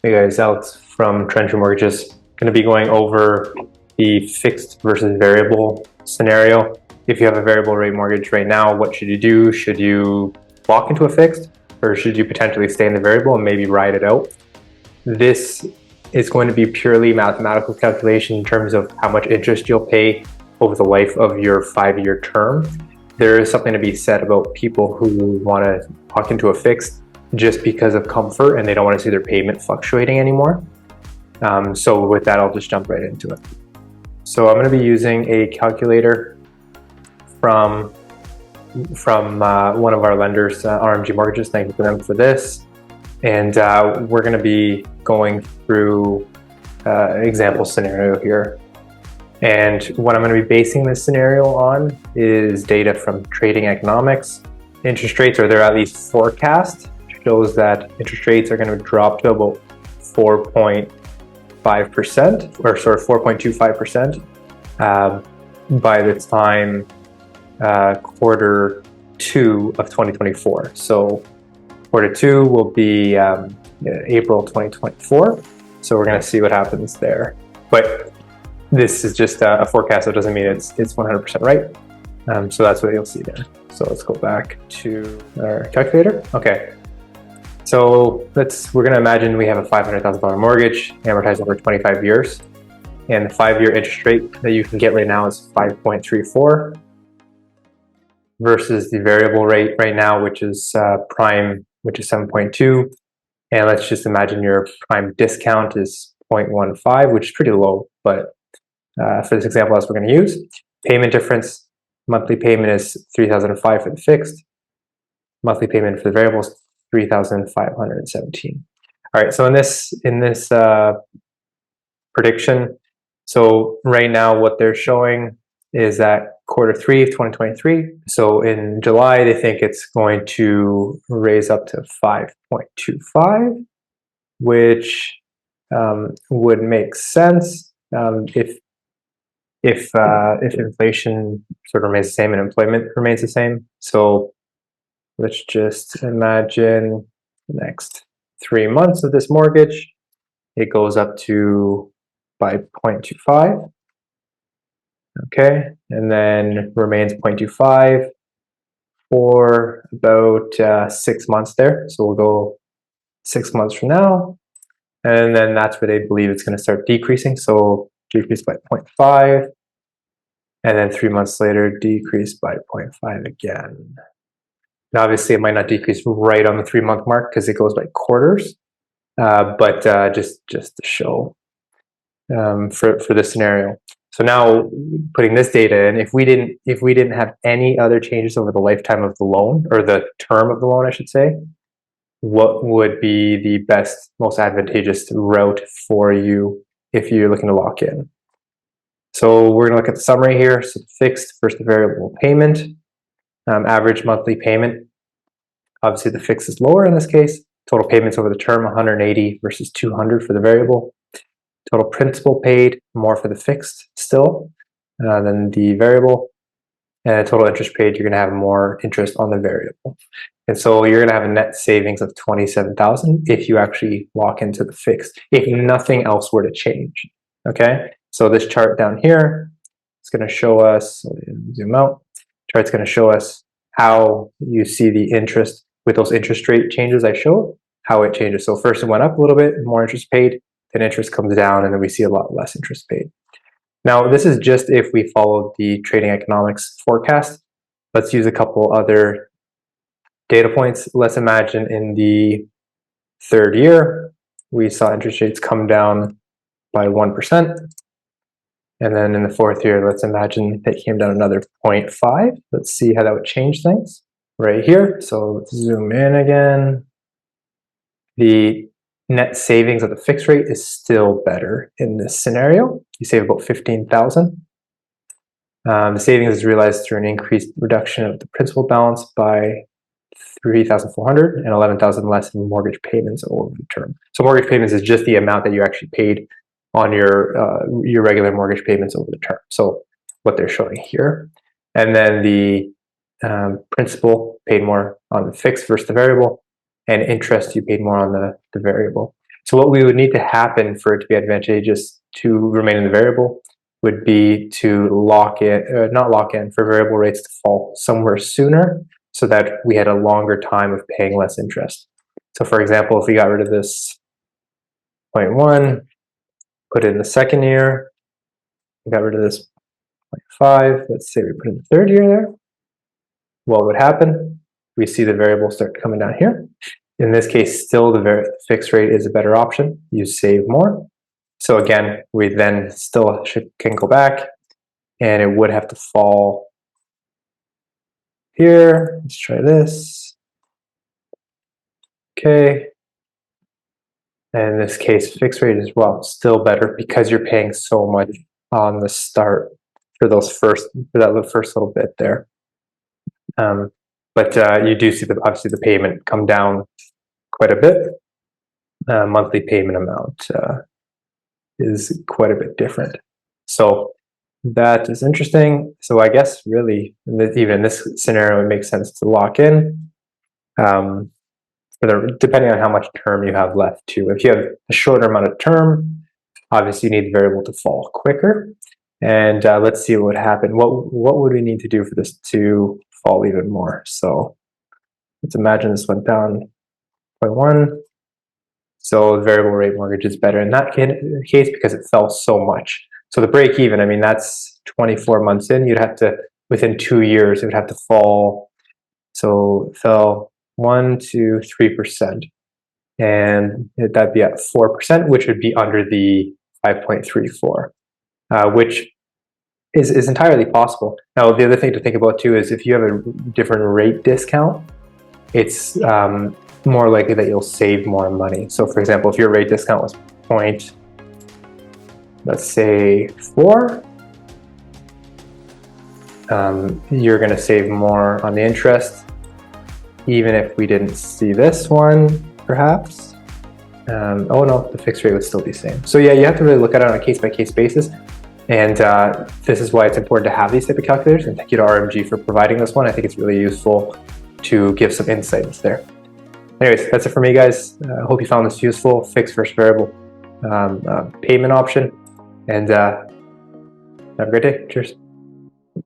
Hey guys, Alex from Treasury Mortgages. Going to be going over the fixed versus variable scenario. If you have a variable rate mortgage right now, what should you do? Should you lock into a fixed, or should you potentially stay in the variable and maybe ride it out? This is going to be purely mathematical calculation in terms of how much interest you'll pay over the life of your 5-year term. There is something to be said about people who want to lock into a fixed just because of comfort and they don't want to see their payment fluctuating anymore. So with that, I'll just jump right into it. So I'm going to be using a calculator from one of our lenders, RMG Mortgages. Thank you to them for this. And we're going to be going through an example scenario here. And what I'm going to be basing this scenario on is data from trading economics. Interest rates, or they're at least forecast, shows that interest rates are going to drop to about 4.5%, or sort of 4.25% by the time quarter 2 of 2024. So quarter 2 will be April 2024. So we're going to see what happens there. But this is just a forecast, so it doesn't mean it's 100% right. So that's what you'll see there. So let's go back to our calculator. Okay. So we're going to imagine we have a $500,000 mortgage amortized over 25 years. And the 5-year interest rate that you can get right now is 5.34 versus the variable rate right now, which is prime, which is 7.2. And let's just imagine your prime discount is 0.15, which is pretty low. But for this example, that's what we're going to use. Payment difference, monthly payment is $3,005 for the fixed. Monthly payment for the variable is $3,517. All right, so in this prediction, so right now what they're showing is that quarter 3 of 2023. So in July, they think it's going to raise up to 5.25, which would make sense if inflation sort of remains the same and employment remains the same. So let's just imagine the next 3 months of this mortgage, it goes up to 5.25. Okay, and then remains 0.25 for about 6 months there. So we'll go 6 months from now, and then that's where they believe it's going to start decreasing. So decrease by 0.5, and then 3 months later, decrease by 0.5 again. And obviously, it might not decrease right on the 3-month mark because it goes by quarters, but just to show for this scenario. So now, putting this data in, if we didn't have any other changes over the lifetime of the loan, or the term of the loan, I should say, what would be the best, most advantageous route for you if you're looking to lock in? So we're going to look at the summary here. So fixed versus the variable payment. Average monthly payment. Obviously, the fixed is lower in this case. Total payments over the term, 180 versus 200 for the variable. Total principal paid, more for the fixed still than the variable. And total interest paid, you're going to have more interest on the variable. And so you're going to have a net savings of $27,000 if you actually lock into the fixed, if nothing else were to change. Okay, so this chart down here is going to show us, zoom out, chart's going to show us how you see the interest with those interest rate changes I showed, how it changes. So first it went up a little bit, more interest paid, then interest comes down, and then we see a lot less interest paid. Now, this is just if we followed the trading economics forecast. Let's use a couple other data points. Let's imagine in the 3rd year, we saw interest rates come down by 1%. And then in the 4th year, let's imagine they came down another 0.5. Let's see how that would change things right here. So let's zoom in again. The net savings of the fixed rate is still better in this scenario. You save about $15,000. The savings is realized through an increased reduction of the principal balance by $3,400 and $11,000 less in mortgage payments over the term. So mortgage payments is just the amount that you actually paid on your regular mortgage payments over the term. So what they're showing here, and then the principal paid more on the fixed versus the variable, and interest you paid more on the variable. So what we would need to happen for it to be advantageous to remain in the variable would be to not lock in, for variable rates to fall somewhere sooner so that we had a longer time of paying less interest. So for example, if we got rid of this 0.1, put it in the second year, we got rid of this 0.5, let's say we put in the third year there, what would happen? We see the variable start coming down here. In this case, still the fixed rate is a better option. You save more. So again, we then still can go back and it would have to fall here. Let's try this. Okay. And in this case, fixed rate as well, still better because you're paying so much on the start for that first little bit there. But you do see obviously the payment come down quite a bit. Monthly payment amount is quite a bit different. So that is interesting. So I guess really, even in this scenario, it makes sense to lock in, depending on how much term you have left too. If you have a shorter amount of term, obviously you need the variable to fall quicker. And let's see what would happen. What would we need to do for this to fall even more? So let's imagine this went down 0.1. So the variable rate mortgage is better in that case because it fell so much. So the break even, I mean, that's 24 months in. You'd have to, within 2 years, it would have to fall. So it fell 1 to 3%. And that'd be at 4%, which would be under the 5.34, which is entirely possible. Now, the other thing to think about too is if you have a different rate discount, it's more likely that you'll save more money. So for example, if your rate discount was let's say 4, you're going to save more on the interest, even if we didn't see this one, perhaps. Oh no, the fixed rate would still be the same. So yeah, you have to really look at it on a case-by-case basis. And this is why it's important to have these type of calculators. And thank you to RMG for providing this one. I think it's really useful to give some insights there. Anyways, that's it for me, guys. I hope you found this useful. Fixed versus variable payment option. And have a great day. Cheers.